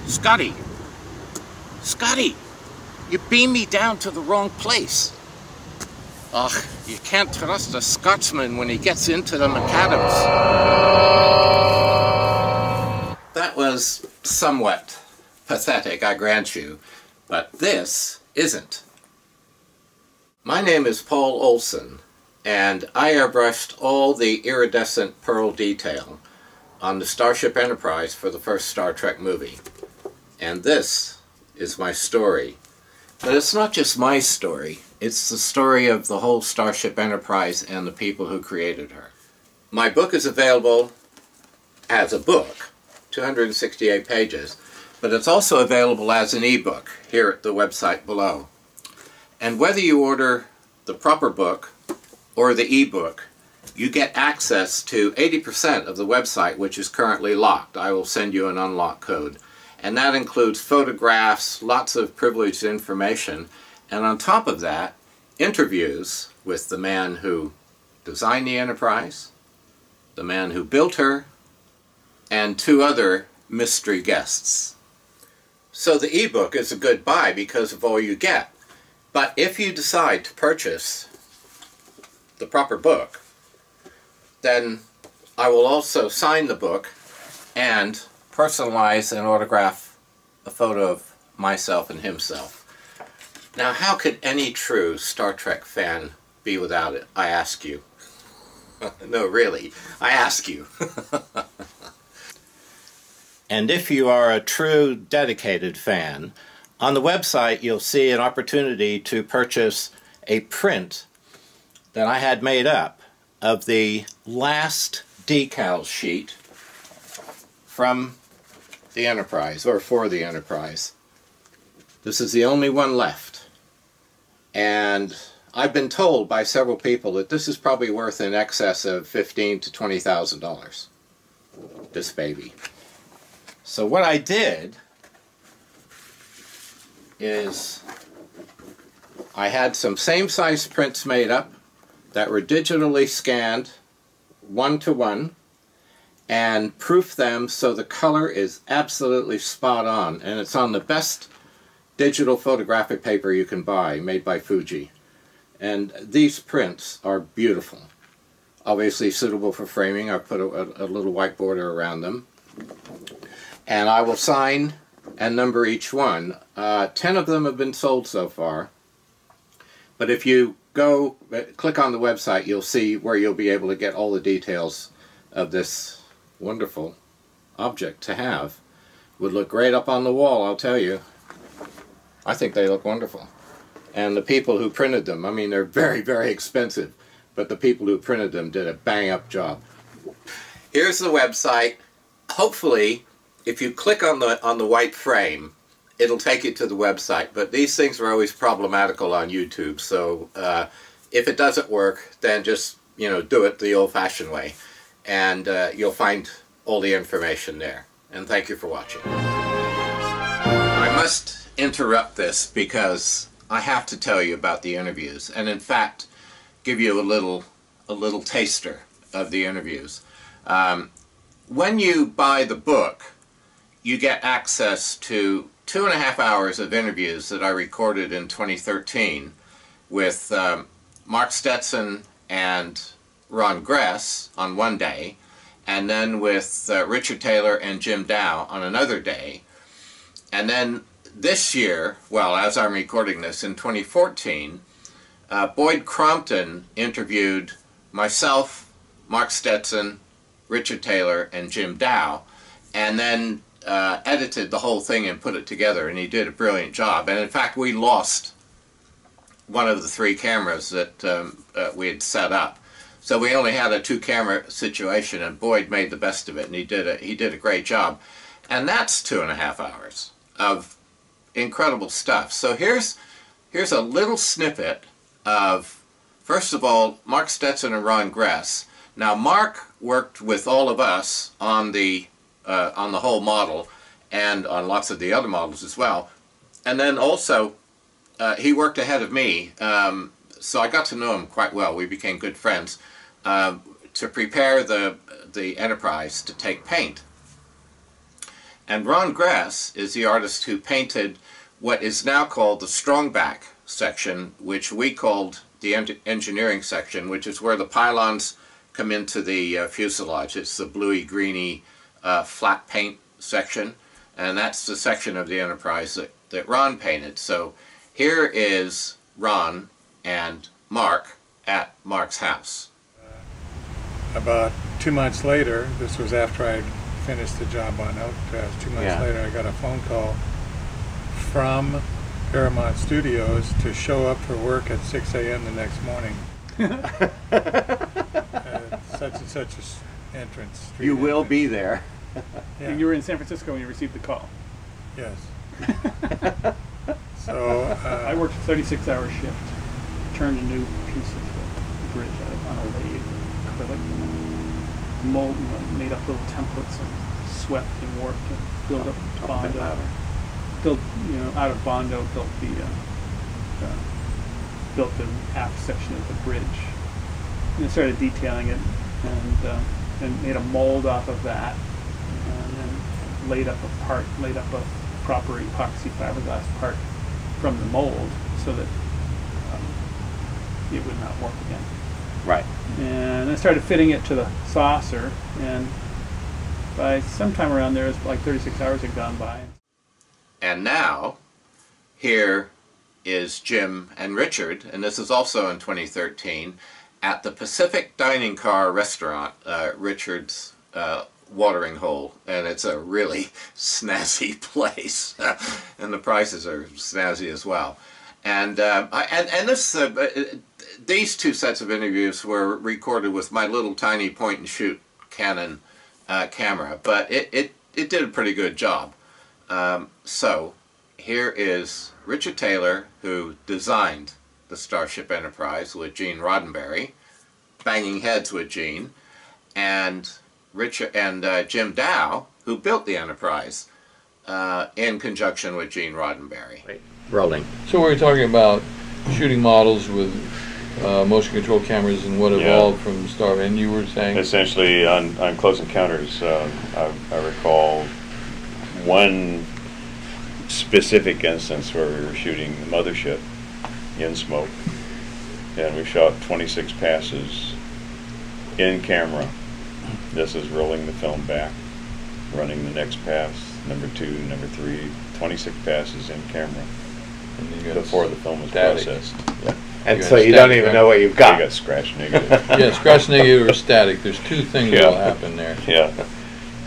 Scotty! Scotty! You beamed me down to the wrong place. Ugh, you can't trust a Scotsman when he gets into the macadams. That was somewhat pathetic, I grant you, but this isn't. My name is Paul Olson, and I airbrushed all the iridescent pearl detail on the Starship Enterprise for the first Star Trek movie. And this is my story. But it's not just my story, it's the story of the whole Starship Enterprise and the people who created her. My book is available as a book, 268 pages, but it's also available as an ebook here at the website below. And whether you order the proper book or the ebook, you get access to 80% of the website, which is currently locked. I will send you an unlock code. And that includes photographs, lots of privileged information, and on top of that, interviews with the man who designed the Enterprise, the man who built her, and 2 other mystery guests. So the ebook is a good buy because of all you get. But if you decide to purchase the proper book, then I will also sign the book and personalize and autograph a photo of myself and himself. Now, how could any true Star Trek fan be without it, I ask you? No, really, I ask you. And if you are a true dedicated fan, on the website you'll see an opportunity to purchase a print that I had made up of the last decal sheet from the Enterprise, or for the Enterprise. This is the only one left. And I've been told by several people that this is probably worth in excess of $15,000 to $20,000. This baby. So what I did is I had some same-size prints made up that were digitally scanned 1-to-1 and proofed them so the color is absolutely spot on, and it's on the best digital photographic paper you can buy, made by Fuji. And these prints are beautiful. Obviously suitable for framing. I put a little white border around them. And I will sign and number each one. 10 of them have been sold so far. But if you go, click on the website, you'll see where you'll be able to get all the details of this wonderful object to have. Would look great up on the wall, I'll tell you. I think they look wonderful. And the people who printed them, I mean, they're very, very expensive, but the people who printed them did a bang-up job. Here's the website. Hopefully, if you click on the white frame, it'll take you to the website. But these things are always problematical on YouTube, so if it doesn't work, then just, you know, do it the old-fashioned way. And you'll find all the information there. And thank you for watching. I must interrupt this because I have to tell you about the interviews, and in fact give you a little taster of the interviews. When you buy the book, you get access to 2.5 hours of interviews that I recorded in 2013 with Mark Stetson and Ron Gress on one day, and then with Richard Taylor and Jim Dow on another day. And then this year, well, as I'm recording this, in 2014, Boyd Crompton interviewed myself, Mark Stetson, Richard Taylor, and Jim Dow, and then edited the whole thing and put it together, and he did a brilliant job. And in fact, we lost one of the 3 cameras that we had set up. So we only had a 2-camera situation, and Boyd made the best of it, and he did a great job. And that's 2.5 hours of incredible stuff. So here's a little snippet of, first of all, Mark Stetson and Ron Gress. Now, Mark worked with all of us on the whole model, and on lots of the other models as well. And then also he worked ahead of me, so I got to know him quite well. We became good friends to prepare the Enterprise to take paint. And Ron Grass is the artist who painted what is now called the strongback section, which we called the engineering section, which is where the pylons come into the fuselage. It's the bluey-greeny flat paint section, and that's the section of the Enterprise that Ron painted. So here is Ron and Mark at Mark's house. About 2 months later, this was after I finished the job on Alcatraz, 2 months later I got a phone call from Paramount Studios to show up for work at 6 a.m. the next morning. Such and such a entrance. You will be there. Yeah. You were in San Francisco when you received the call. Yes. So I worked a 36-hour shift, turned a new piece of the bridge out of on a lathe, acrylic, and mold, made up little templates and swept and warped and built up Bondo. Built, out of Bondo, built the aft section of the bridge, and I started detailing it, and made a mold off of that, and then laid up a proper epoxy fiberglass part from the mold so that it would not warp again. Right. And I started fitting it to the saucer, and by sometime around there, it was like 36 hours had gone by. And now, here is Jim and Richard, and this is also in 2013, at the Pacific Dining Car Restaurant, Richard's watering hole, and it's a really snazzy place, and the prices are snazzy as well. And these two sets of interviews were recorded with my little tiny point-and-shoot Canon camera, but it did a pretty good job. So here is Richard Taylor, who designed the Starship Enterprise with Gene Roddenberry, banging heads with Gene, and Jim Dow, who built the Enterprise in conjunction with Gene Roddenberry. Wait, rolling. So we're talking about shooting models with motion control cameras and what evolved from Star. And you were saying essentially on Close Encounters, I recall one specific instance where we were shooting the mothership in smoke, and we shot 26 passes in camera. This is rolling the film back, running the next pass, number 2, number 3, 26 passes in camera before the film was processed. Yeah. And so you don't even know what you've got. You got scratch negative. Yeah, scratch negative or static. There's two things that will happen there. Yeah.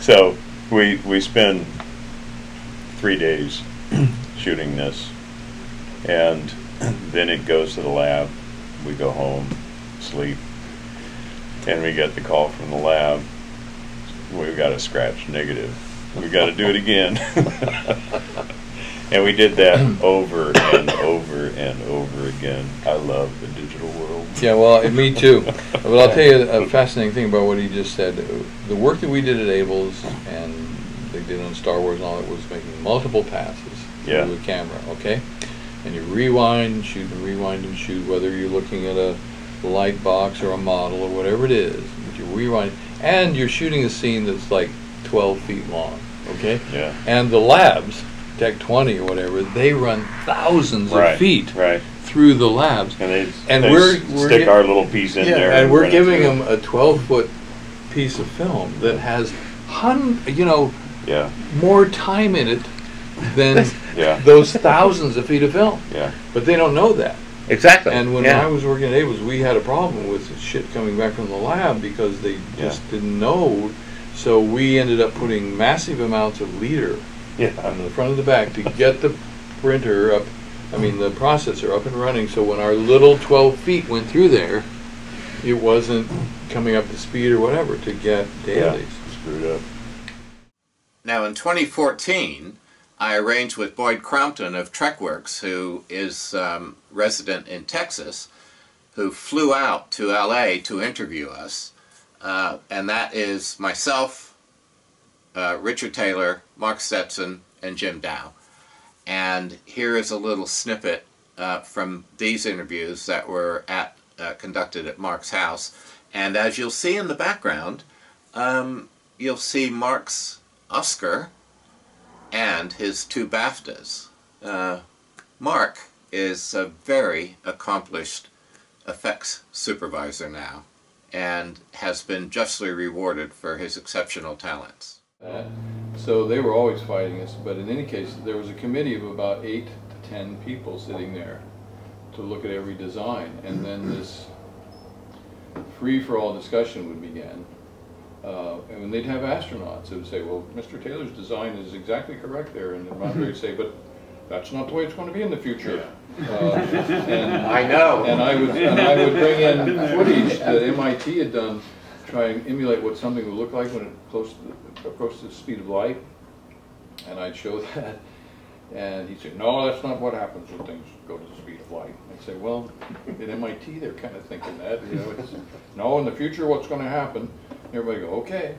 So we spend 3 days shooting this, and then it goes to the lab. We go home, sleep, and we get the call from the lab. We've got a scratch negative. We got to do it again. And we did that over and over and over again. I love the digital world. Yeah, well, me too. But I'll tell you a fascinating thing about what he just said. The work that we did at Abel's and they did on Star Wars and all that was making multiple passes through the camera, okay? And you rewind and shoot, whether you're looking at a light box or a model or whatever it is. But you rewind, and you're shooting a scene that's like 12 feet long, okay? Yeah. And the labs, Tech 20 or whatever, they run thousands of feet through the labs. And we're stick our little piece in there. And we're giving them a 12-foot piece of film that has, more time in it than those thousands of feet of film. Yeah. But they don't know that. Exactly. And when I was working at Abel's, we had a problem with shit coming back from the lab because they just didn't know. So we ended up putting massive amounts of leader on the front and the back to get the printer up, the processor up and running, so when our little 12 feet went through there, it wasn't coming up to speed or whatever to get dailies. Screwed up. Now in 2014, I arranged with Boyd Crompton of TrekWorks, who is resident in Texas, who flew out to LA to interview us, and that is myself, Richard Taylor, Mark Stetson, and Jim Dow. And here is a little snippet from these interviews that were conducted at Mark's house. And as you'll see in the background, you'll see Mark's Oscar and his 2 BAFTAs. Mark is a very accomplished effects supervisor now and has been justly rewarded for his exceptional talents. So they were always fighting us, but in any case, there was a committee of about 8 to 10 people sitting there to look at every design, and then this free-for-all discussion would begin. And they'd have astronauts who would say, well, Mr. Taylor's design is exactly correct there, and Andre would say, but that's not the way it's going to be in the future. And I know. And I would bring in footage that MIT had done, try and emulate what something would look like when it approached the speed of light, and I'd show that. And he'd say, no, that's not what happens when things go to the speed of light. I'd say, well, at MIT they're kind of thinking that, you know, it's, no, in the future what's going to happen? And everybody go, okay.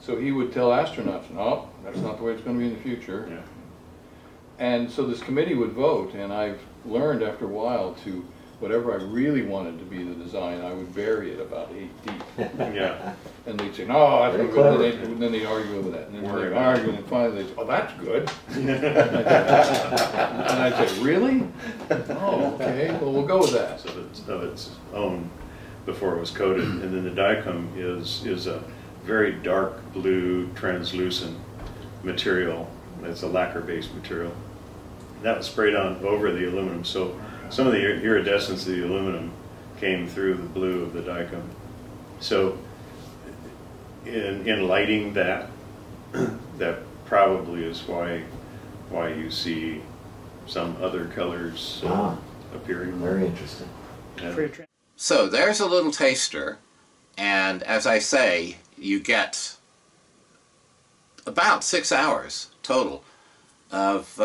So he would tell astronauts, no, that's not the way it's going to be in the future. Yeah. And so this committee would vote, and I've learned after a while to, whatever I really wanted to be the design, I would bury it about 8 deep. Yeah. And they'd say, no, that's not good. And then they'd argue over that. And then they'd argue, and finally they'd say, oh, that's good. And I'd say, really? Oh, okay, well, we'll go with that. So it's of its own before it was coated. And then the dicom is a very dark blue, translucent material. It's a lacquer-based material. That was sprayed on over the aluminum. So some of the iridescence of the aluminum came through the blue of the dicom. So in lighting that, that probably is why you see some other colors appearing. Very interesting. Yeah. So there's a little taster, and as I say, you get about 6 hours total of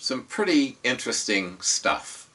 some pretty interesting stuff.